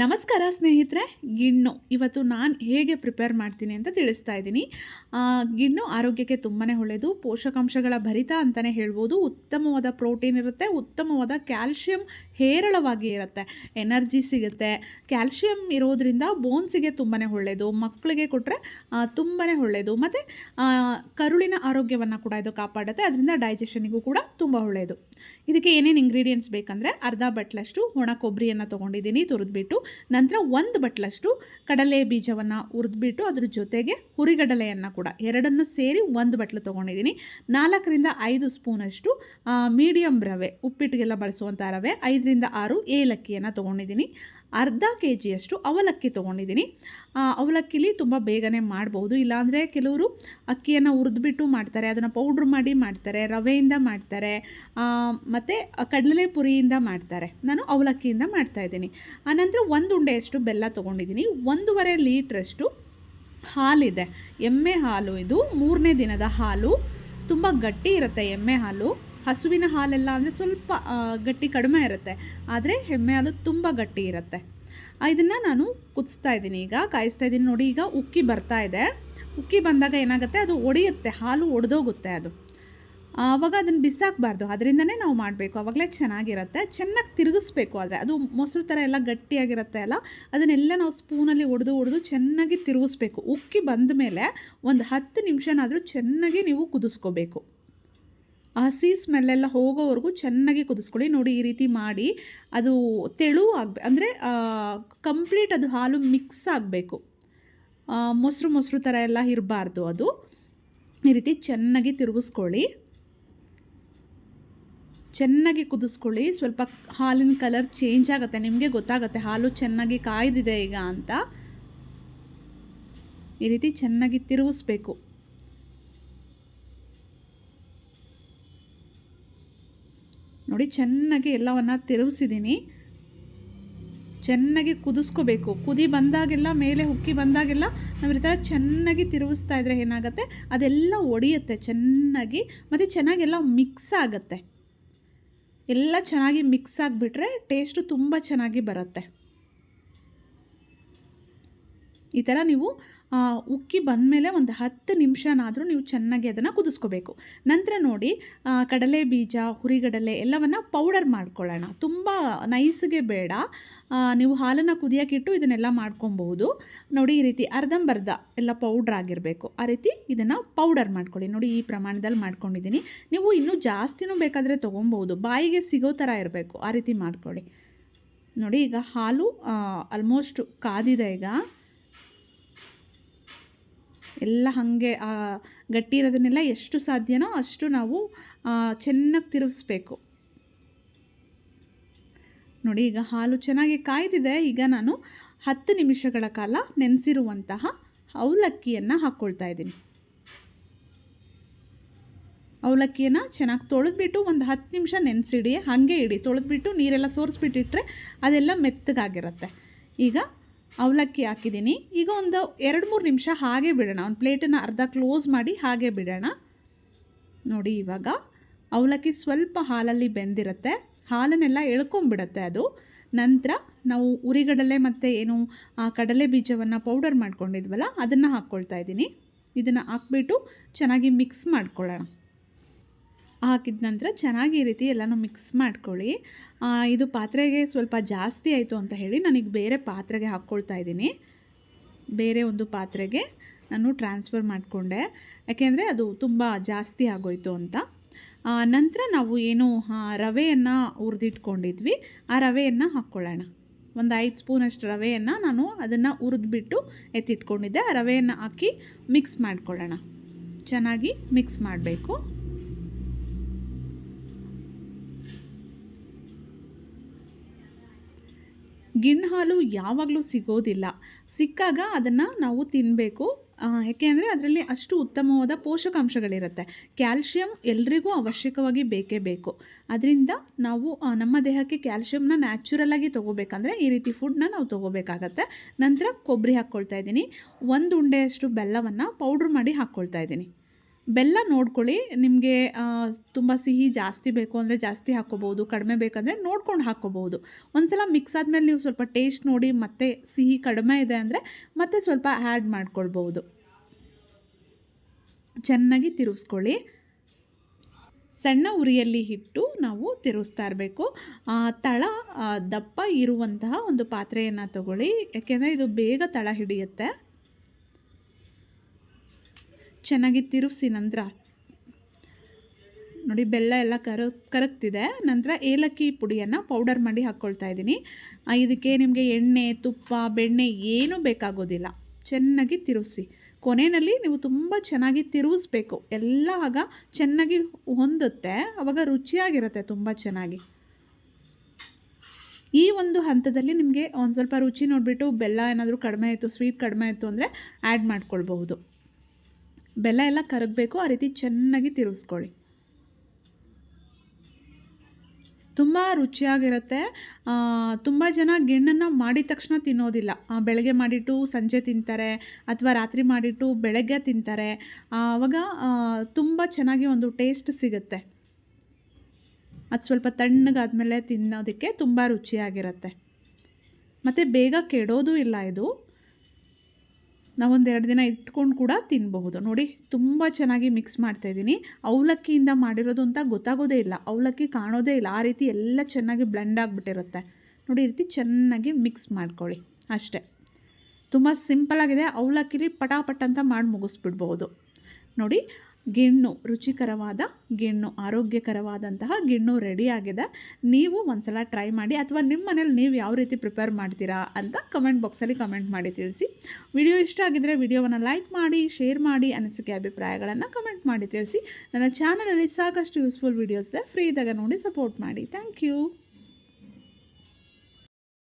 ನಮಸ್ಕಾರ ಸ್ನೇಹಿತರೆ. ಗಿಣ್ಣು ಇವತ್ತು ನಾನು ಹೇಗೆ ಪ್ರಿಪೇರ್ ಮಾಡ್ತೀನಿ ಅಂತ ತಿಳಿಸ್ತಾ ಇದ್ದೀನಿ. ಗಿಣ್ಣು ಆರೋಗ್ಯಕ್ಕೆ ತುಂಬಾ ಒಳ್ಳೆಯದು, ಪೋಷಕಾಂಶಗಳ ಭರಿತ ಅಂತಲೇ ಹೇಳ್ಬೋದು. ಉತ್ತಮವಾದ ಪ್ರೋಟೀನ್ ಇರುತ್ತೆ, ಉತ್ತಮವಾದ ಕ್ಯಾಲ್ಶಿಯಂ ಹೇರಳವಾಗಿ ಇರುತ್ತೆ, ಎನರ್ಜಿ ಸಿಗುತ್ತೆ. ಕ್ಯಾಲ್ಶಿಯಂ ಇರೋದ್ರಿಂದ ಬೋನ್ಸಿಗೆ ತುಂಬಾ ಒಳ್ಳೆಯದು, ಮಕ್ಕಳಿಗೆ ಕೊಟ್ಟರೆ ತುಂಬಾ ಒಳ್ಳೆಯದು. ಮತ್ತು ಕರುಳಿನ ಆರೋಗ್ಯವನ್ನು ಕೂಡ ಇದು ಕಾಪಾಡುತ್ತೆ, ಅದರಿಂದ ಡೈಜೆಷನಿಗೂ ಕೂಡ ತುಂಬ ಒಳ್ಳೆಯದು. ಇದಕ್ಕೆ ಏನೇನು ಇಂಗ್ರೀಡಿಯೆಂಟ್ಸ್ ಬೇಕಂದರೆ ಅರ್ಧ ಬಟ್ಲಷ್ಟು ಒಣ ಕೊಬ್ಬರಿಯನ್ನು ತೊಗೊಂಡಿದ್ದೀನಿ ತುರಿದ್ಬಿಟ್ಟು. ನಂತರ ಒಂದು ಬಟ್ಲಷ್ಟು ಕಡಲೆ ಬೀಜವನ್ನು ಹುರಿದ್ಬಿಟ್ಟು ಅದ್ರ ಜೊತೆಗೆ ಹುರಿಗಡಲೆಯನ್ನು ಕೂಡ ಎರಡನ್ನು ಸೇರಿ ಒಂದು ಬಟ್ಲು ತೊಗೊಂಡಿದ್ದೀನಿ. 4ರಿಂದ 5 ಸ್ಪೂನಷ್ಟು ಮೀಡಿಯಮ್ ರವೆ, ಉಪ್ಪಿಟ್ಟಿಗೆಲ್ಲ ಬಳಸುವಂಥ ರವೆ, 5ರಿಂದ 6 ಏಲಕ್ಕಿಯನ್ನು ತೊಗೊಂಡಿದ್ದೀನಿ. ಅರ್ಧ ಕೆಜಿಯಷ್ಟು ಅವಲಕ್ಕಿ ತೊಗೊಂಡಿದ್ದೀನಿ. ಅವಲಕ್ಕಿಲಿ ತುಂಬ ಬೇಗನೆ ಮಾಡ್ಬೋದು, ಇಲ್ಲಾಂದರೆ ಕೆಲವರು ಅಕ್ಕಿಯನ್ನು ಹುರಿದ್ಬಿಟ್ಟು ಮಾಡ್ತಾರೆ, ಅದನ್ನು ಪೌಡ್ರ್ ಮಾಡಿ ಮಾಡ್ತಾರೆ, ರವೆಯಿಂದ ಮಾಡ್ತಾರೆ, ಮತ್ತು ಕಡಲೆ ಪುರಿಯಿಂದ ಮಾಡ್ತಾರೆ. ನಾನು ಅವಲಕ್ಕಿಯಿಂದ ಮಾಡ್ತಾಯಿದ್ದೀನಿ. ಆನಂತರ 1 ಉಂಡೆಯಷ್ಟು ಬೆಲ್ಲ ತೊಗೊಂಡಿದ್ದೀನಿ. 1.5 ಲೀಟ್ರಷ್ಟು ಹಾಲಿದೆ, ಎಮ್ಮೆ ಹಾಲು. ಇದು 3ನೇ ದಿನದ ಹಾಲು, ತುಂಬ ಗಟ್ಟಿ ಇರುತ್ತೆ ಎಮ್ಮೆ ಹಾಲು. ಹಸುವಿನ ಹಾಲೆಲ್ಲ ಅಂದರೆ ಸ್ವಲ್ಪ ಗಟ್ಟಿ ಕಡಿಮೆ ಇರುತ್ತೆ, ಆದರೆ ಎಮ್ಮೆ ಹಾಲು ತುಂಬ ಗಟ್ಟಿ ಇರುತ್ತೆ. ಇದನ್ನು ನಾನು ಕುದಿಸ್ತಾ ಇದ್ದೀನಿ, ಈಗ ಕಾಯಿಸ್ತಾ ಇದ್ದೀನಿ. ನೋಡಿ, ಈಗ ಉಕ್ಕಿ ಬರ್ತಾ ಇದೆ. ಉಕ್ಕಿ ಬಂದಾಗ ಏನಾಗುತ್ತೆ, ಅದು ಒಡೆಯುತ್ತೆ, ಹಾಲು ಒಡೆದೋಗುತ್ತೆ. ಅದು ಆವಾಗ ಅದನ್ನು ಬಿಸಾಕಬಾರ್ದು, ಅದರಿಂದನೇ ನಾವು ಮಾಡಬೇಕು, ಆವಾಗಲೇ ಚೆನ್ನಾಗಿರುತ್ತೆ. ಚೆನ್ನಾಗಿ ತಿರುಗಿಸ್ಬೇಕು, ಆದರೆ ಅದು ಮೊಸರು ಥರ ಎಲ್ಲ ಗಟ್ಟಿಯಾಗಿರುತ್ತೆ ಅಲ್ಲ, ಅದನ್ನೆಲ್ಲ ನಾವು ಸ್ಪೂನಲ್ಲಿ ಒಡೆದು ಚೆನ್ನಾಗಿ ತಿರುಗಿಸ್ಬೇಕು. ಉಕ್ಕಿ ಬಂದ ಮೇಲೆ ಒಂದು 10 ನಿಮಿಷನಾದರೂ ಚೆನ್ನಾಗಿ ನೀವು ಕುದಿಸ್ಕೋಬೇಕು. ಹಸಿ ಸ್ಮೆಲ್ಲೆಲ್ಲ ಹೋಗೋವರೆಗೂ ಚೆನ್ನಾಗಿ ಕುದಿಸ್ಕೊಳ್ಳಿ. ನೋಡಿ, ಈ ರೀತಿ ಮಾಡಿ ಅದು ತೆಳು ಅಂದರೆ ಕಂಪ್ಲೀಟ್ ಅದು ಹಾಲು ಮಿಕ್ಸ್ ಆಗಬೇಕು, ಮೊಸರು ಥರ ಎಲ್ಲ ಇರಬಾರ್ದು. ಅದು ಈ ರೀತಿ ಚೆನ್ನಾಗಿ ತಿರುಗಿಸ್ಕೊಳ್ಳಿ, ಚೆನ್ನಾಗಿ ಕುದಿಸ್ಕೊಳ್ಳಿ. ಸ್ವಲ್ಪ ಹಾಲಿನ ಕಲರ್ ಚೇಂಜ್ ಆಗುತ್ತೆ, ನಿಮಗೆ ಗೊತ್ತಾಗುತ್ತೆ ಹಾಲು ಚೆನ್ನಾಗಿ ಕಾಯ್ದಿದೆ ಈಗ ಅಂತ. ಈ ರೀತಿ ಚೆನ್ನಾಗಿ ತಿರುಗಿಸ್ಬೇಕು. ನೋಡಿ, ಚೆನ್ನಾಗಿ ಎಲ್ಲವನ್ನು ತಿರುಗಿಸಿದ್ದೀನಿ. ಚೆನ್ನಾಗಿ ಕುದಿಸ್ಕೋಬೇಕು. ಕುದಿ ಬಂದಾಗೆಲ್ಲ, ಮೇಲೆ ಉಕ್ಕಿ ಬಂದಾಗೆಲ್ಲ ನಾವು ಈ ಥರ ಚೆನ್ನಾಗಿ ತಿರುಗಿಸ್ತಾ ಇದ್ದರೆ ಏನಾಗುತ್ತೆ, ಅದೆಲ್ಲ ಒಡೆಯುತ್ತೆ ಚೆನ್ನಾಗಿ, ಮತ್ತು ಚೆನ್ನಾಗೆಲ್ಲ ಮಿಕ್ಸ್ ಆಗುತ್ತೆ. ಎಲ್ಲ ಚೆನ್ನಾಗಿ ಮಿಕ್ಸ್ ಆಗಿಬಿಟ್ರೆ ಟೇಸ್ಟು ತುಂಬ ಚೆನ್ನಾಗಿ ಬರುತ್ತೆ. ಈ ಥರ ನೀವು ಉಕ್ಕಿ ಬಂದಮೇಲೆ ಒಂದು 10 ನಿಮಿಷನಾದರೂ ನೀವು ಚೆನ್ನಾಗಿ ಅದನ್ನು ಕುದಿಸ್ಕೋಬೇಕು. ನಂತರ ನೋಡಿ, ಕಡಲೆ ಬೀಜ, ಹುರಿಗಡಲೆ ಎಲ್ಲವನ್ನು ಪೌಡರ್ ಮಾಡ್ಕೊಳ್ಳೋಣ. ತುಂಬ ನೈಸ್ಗೆ ಬೇಡ, ನೀವು ಹಾಲನ್ನು ಕುದಿಯೋಕ್ಕಿಟ್ಟು ಇದನ್ನೆಲ್ಲ ಮಾಡ್ಕೊಬಹುದು. ನೋಡಿ, ಈ ರೀತಿ ಅರ್ಧಂಬರ್ಧ ಎಲ್ಲ ಪೌಡ್ರ್ ಆಗಿರಬೇಕು, ಆ ರೀತಿ ಇದನ್ನು ಪೌಡರ್ ಮಾಡ್ಕೊಳ್ಳಿ. ನೋಡಿ, ಈ ಪ್ರಮಾಣದಲ್ಲಿ ಮಾಡ್ಕೊಂಡಿದ್ದೀನಿ. ನೀವು ಇನ್ನೂ ಜಾಸ್ತಿನೂ ಬೇಕಾದರೆ ತೊಗೊಬೋದು, ಬಾಯಿಗೆ ಸಿಗೋ ಥರ ಇರಬೇಕು, ಆ ರೀತಿ ಮಾಡ್ಕೊಳ್ಳಿ. ನೋಡಿ, ಈಗ ಹಾಲು ಆಲ್ಮೋಸ್ಟ್ ಕಾದಿದೆ. ಈಗ ಎಲ್ಲ ಹಾಗೆ ಗಟ್ಟಿ ಇರೋದನ್ನೆಲ್ಲ ಎಷ್ಟು ಸಾಧ್ಯನೋ ಅಷ್ಟು ನಾವು ಚೆನ್ನಾಗಿ ತಿರುಗಿಸ್ಬೇಕು. ನೋಡಿ, ಈಗ ಹಾಲು ಚೆನ್ನಾಗಿ ಕಾಯ್ದಿದೆ. ಈಗ ನಾನು 10 ನಿಮಿಷಗಳ ಕಾಲ ನೆನೆಸಿರುವಂತಹ ಅವಲಕ್ಕಿಯನ್ನು ಹಾಕ್ಕೊಳ್ತಾ ಇದ್ದೀನಿ. ಅವಲಕ್ಕಿಯನ್ನು ಚೆನ್ನಾಗಿ ತೊಳೆದ್ಬಿಟ್ಟು ಒಂದು 10 ನಿಮಿಷ ನೆನೆಸಿಡಿ, ಹಾಗೆ ಇಡಿ. ತೊಳೆದ್ಬಿಟ್ಟು ನೀರೆಲ್ಲ ಸೋರಿಸ್ಬಿಟ್ಟಿಟ್ರೆ ಅದೆಲ್ಲ ಮೆತ್ತಗಾಗಿರುತ್ತೆ. ಈಗ ಅವಲಕ್ಕಿ ಹಾಕಿದ್ದೀನಿ. ಈಗ ಒಂದು 2-3 ನಿಮಿಷ ಹಾಗೆ ಬಿಡೋಣ, ಒಂದು ಪ್ಲೇಟನ್ನು ಅರ್ಧ ಕ್ಲೋಸ್ ಮಾಡಿ ಹಾಗೆ ಬಿಡೋಣ. ನೋಡಿ, ಇವಾಗ ಅವಲಕ್ಕಿ ಸ್ವಲ್ಪ ಹಾಲಲ್ಲಿ ಬೆಂದಿರುತ್ತೆ, ಹಾಲನ್ನೆಲ್ಲ ಎಳ್ಕೊಂಬಿಡುತ್ತೆ ಅದು. ನಂತರ ನಾವು ಹುರಿಗಡಲೆ ಮತ್ತು ಏನು ಕಡಲೆ ಬೀಜವನ್ನು ಪೌಡರ್ ಮಾಡ್ಕೊಂಡಿದ್ವಲ್ಲ, ಅದನ್ನು ಹಾಕ್ಕೊಳ್ತಾ ಇದ್ದೀನಿ. ಇದನ್ನು ಹಾಕ್ಬಿಟ್ಟು ಚೆನ್ನಾಗಿ ಮಿಕ್ಸ್ ಮಾಡ್ಕೊಳ್ಳೋಣ. ಹಾಕಿದ ನಂತರ ಚೆನ್ನಾಗಿ ಈ ರೀತಿ ಎಲ್ಲನೂ ಮಿಕ್ಸ್ ಮಾಡ್ಕೊಳ್ಳಿ. ಇದು ಪಾತ್ರೆಗೆ ಸ್ವಲ್ಪ ಜಾಸ್ತಿ ಆಯಿತು ಅಂತ ಹೇಳಿ ನಾನೀಗ ಬೇರೆ ಪಾತ್ರೆಗೆ ಹಾಕ್ಕೊಳ್ತಾ ಇದ್ದೀನಿ. ಬೇರೆ ಒಂದು ಪಾತ್ರೆಗೆ ನಾನು ಟ್ರಾನ್ಸ್ಫರ್ ಮಾಡಿಕೊಂಡೆ, ಯಾಕೆಂದರೆ ಅದು ತುಂಬ ಜಾಸ್ತಿ ಆಗೋಯಿತು ಅಂತ. ನಂತರ ನಾವು ಏನು ರವೆಯನ್ನು ಹುರಿದಿಟ್ಕೊಂಡಿದ್ವಿ, ಆ ರವೆಯನ್ನು ಹಾಕ್ಕೊಳ್ಳೋಣ. ಒಂದು 5 ಸ್ಪೂನಷ್ಟು ರವೆಯನ್ನು ನಾನು ಅದನ್ನು ಹುರಿದ್ಬಿಟ್ಟು ಎತ್ತಿಟ್ಕೊಂಡಿದ್ದೆ. ಆ ರವೆಯನ್ನು ಹಾಕಿ ಮಿಕ್ಸ್ ಮಾಡ್ಕೊಳ್ಳೋಣ. ಚೆನ್ನಾಗಿ ಮಿಕ್ಸ್ ಮಾಡಬೇಕು. ಗಿಣ್ಣು ಹಾಲು ಯಾವಾಗಲೂ ಸಿಗೋದಿಲ್ಲ, ಸಿಕ್ಕಾಗ ಅದನ್ನು ನಾವು ತಿನ್ನಬೇಕು. ಯಾಕೆ ಅಂದರೆ ಅದರಲ್ಲಿ ಅಷ್ಟು ಉತ್ತಮವಾದ ಪೋಷಕಾಂಶಗಳಿರುತ್ತೆ. ಕ್ಯಾಲ್ಶಿಯಂ ಎಲ್ರಿಗೂ ಅವಶ್ಯಕವಾಗಿ ಬೇಕೇ ಬೇಕು. ಅದರಿಂದ ನಾವು ನಮ್ಮ ದೇಹಕ್ಕೆ ಕ್ಯಾಲ್ಶಿಯಮ್ನ ನ್ಯಾಚುರಲಾಗಿ ತೊಗೋಬೇಕಂದ್ರೆ ಈ ರೀತಿ ಫುಡ್ನ ನಾವು ತೊಗೋಬೇಕಾಗತ್ತೆ. ನಂತರ ಕೊಬ್ಬರಿ ಹಾಕ್ಕೊಳ್ತಾ ಇದ್ದೀನಿ. 1 ಉಂಡೆಯಷ್ಟು ಬೆಲ್ಲವನ್ನು ಪೌಡ್ರ್ ಮಾಡಿ ಹಾಕ್ಕೊಳ್ತಾ ಇದ್ದೀನಿ. ಬೆಲ್ಲ ನೋಡ್ಕೊಳ್ಳಿ, ನಿಮಗೆ ತುಂಬ ಸಿಹಿ ಜಾಸ್ತಿ ಬೇಕು ಅಂದರೆ ಜಾಸ್ತಿ ಹಾಕ್ಕೋಬೋದು, ಕಡಿಮೆ ಬೇಕಂದರೆ ನೋಡ್ಕೊಂಡು ಹಾಕ್ಕೋಬೋದು. ಒಂದು ಸಲ ಮಿಕ್ಸ್ ಆದಮೇಲೆ ನೀವು ಸ್ವಲ್ಪ ಟೇಸ್ಟ್ ನೋಡಿ ಮತ್ತೆ ಸಿಹಿ ಕಡಿಮೆ ಇದೆ ಅಂದರೆ ಮತ್ತೆ ಸ್ವಲ್ಪ ಆ್ಯಡ್ ಮಾಡ್ಕೊಳ್ಬೋದು. ಚೆನ್ನಾಗಿ ತಿರುಗಿಸ್ಕೊಳ್ಳಿ. ಸಣ್ಣ ಉರಿಯಲ್ಲಿ ಇಟ್ಟು ನಾವು ತಿರುಗಿಸ್ತಾ ಇರಬೇಕು. ತಳ ದಪ್ಪ ಇರುವಂತಹ ಒಂದು ಪಾತ್ರೆಯನ್ನು ತಗೊಳ್ಳಿ, ಯಾಕೆಂದರೆ ಇದು ಬೇಗ ತಳ ಹಿಡಿಯುತ್ತೆ. ಚೆನ್ನಾಗಿ ತಿರುಗಿಸಿ ನಂತರ ನೋಡಿ ಬೆಲ್ಲ ಎಲ್ಲ ಕರಗ್ತಿದೆ. ನಂತರ ಏಲಕ್ಕಿ ಪುಡಿಯನ್ನು ಪೌಡರ್ ಮಾಡಿ ಹಾಕ್ಕೊಳ್ತಾ ಇದ್ದೀನಿ. ಇದಕ್ಕೆ ನಿಮಗೆ ಎಣ್ಣೆ, ತುಪ್ಪ, ಬೆಣ್ಣೆ ಏನೂ ಬೇಕಾಗೋದಿಲ್ಲ. ಚೆನ್ನಾಗಿ ತಿರುಗಿಸಿ. ಕೊನೆಯಲ್ಲಿ ನೀವು ತುಂಬ ಚೆನ್ನಾಗಿ ತಿರುಗಿಸ್ಬೇಕು. ಎಲ್ಲ ಆಗ ಚೆನ್ನಾಗಿ ಹೊಂದುತ್ತೆ, ಆವಾಗ ರುಚಿಯಾಗಿರುತ್ತೆ ತುಂಬ ಚೆನ್ನಾಗಿ. ಈ ಒಂದು ಹಂತದಲ್ಲಿ ನಿಮಗೆ ಒಂದು ಸ್ವಲ್ಪ ರುಚಿ ನೋಡಿಬಿಟ್ಟು ಬೆಲ್ಲ ಏನಾದರೂ ಕಡಿಮೆ ಆಯಿತು, ಸ್ವೀಟ್ ಕಡಿಮೆ ಆಯಿತು ಅಂದರೆ ಆ್ಯಡ್ ಮಾಡ್ಕೊಳ್ಬಹುದು. ಬೆಲ್ಲ ಎಲ್ಲ ಕರಗಬೇಕು, ಆ ರೀತಿ ಚೆನ್ನಾಗಿ ತಿರುಗಿಸ್ಕೊಳ್ಳಿ. ತುಂಬ ರುಚಿಯಾಗಿರುತ್ತೆ. ತುಂಬ ಜನ ಗಿಣ್ಣನ್ನು ಮಾಡಿದ ತಕ್ಷಣ ತಿನ್ನೋದಿಲ್ಲ. ಬೆಳಗ್ಗೆ ಮಾಡಿಟ್ಟು ಸಂಜೆ ತಿಂತಾರೆ ಅಥವಾ ರಾತ್ರಿ ಮಾಡಿಟ್ಟು ಬೆಳಗ್ಗೆ ತಿಂತಾರೆ. ಆವಾಗ ತುಂಬ ಚೆನ್ನಾಗಿ ಒಂದು ಟೇಸ್ಟ್ ಸಿಗುತ್ತೆ. ಅದು ಸ್ವಲ್ಪ ತಣ್ಣಗಾದ್ಮೇಲೆ ತಿನ್ನೋದಕ್ಕೆ ತುಂಬ ರುಚಿಯಾಗಿರುತ್ತೆ ಮತ್ತು ಬೇಗ ಕೆಡೋದು ಇಲ್ಲ. ಇದು ನಾವೊಂದು 2 ದಿನ ಇಟ್ಕೊಂಡು ಕೂಡ ತಿನ್ನಬಹುದು. ನೋಡಿ ತುಂಬ ಚೆನ್ನಾಗಿ ಮಿಕ್ಸ್ ಮಾಡ್ತಾಯಿದ್ದೀನಿ. ಅವಲಕ್ಕಿಯಿಂದ ಮಾಡಿರೋದು ಅಂತ ಗೊತ್ತಾಗೋದೇ ಇಲ್ಲ, ಅವಲಕ್ಕಿ ಕಾಣೋದೇ ಇಲ್ಲ. ಆ ರೀತಿ ಎಲ್ಲ ಚೆನ್ನಾಗಿ ಬ್ಲೆಂಡ್ ಆಗಿಬಿಟ್ಟಿರುತ್ತೆ. ನೋಡಿ ಈ ರೀತಿ ಚೆನ್ನಾಗಿ ಮಿಕ್ಸ್ ಮಾಡ್ಕೊಳ್ಳಿ ಅಷ್ಟೇ. ತುಂಬ ಸಿಂಪಲಾಗಿದೆ. ಅವಲಕ್ಕಿಲಿ ಪಟಾಪಟ್ ಅಂತ ಮಾಡಿ ಮುಗಿಸ್ಬಿಡ್ಬೋದು. ನೋಡಿ ಗಿಣ್ಣು, ರುಚಿಕರವಾದ ಗಿಣ್ಣು, ಆರೋಗ್ಯಕರವಾದಂತಹ ಗಿಣ್ಣು ರೆಡಿಯಾಗಿದೆ. ನೀವು ಒಂದ್ಸಲ ಟ್ರೈ ಮಾಡಿ, ಅಥವಾ ನಿಮ್ಮ ಮನೇಲಿ ನೀವು ಯಾವ ರೀತಿ ಪ್ರಿಪೇರ್ ಮಾಡ್ತೀರಾ ಅಂತ ಕಮೆಂಟ್ ಬಾಕ್ಸಲ್ಲಿ ಕಮೆಂಟ್ ಮಾಡಿ ತಿಳಿಸಿ. ವಿಡಿಯೋ ಇಷ್ಟ ಆಗಿದ್ದರೆ ವಿಡಿಯೋವನ್ನು ಲೈಕ್ ಮಾಡಿ, ಶೇರ್ ಮಾಡಿ, ಅನಿಸಿಕೆ ಅಭಿಪ್ರಾಯಗಳನ್ನು ಕಮೆಂಟ್ ಮಾಡಿ ತಿಳಿಸಿ. ನನ್ನ ಚಾನಲಲ್ಲಿ ಸಾಕಷ್ಟು ಯೂಸ್ಫುಲ್ ವೀಡಿಯೋಸ್ ಇದೆ, ಫ್ರೀ ಇದ್ದಾಗ ನೋಡಿ ಸಪೋರ್ಟ್ ಮಾಡಿ. Thank you.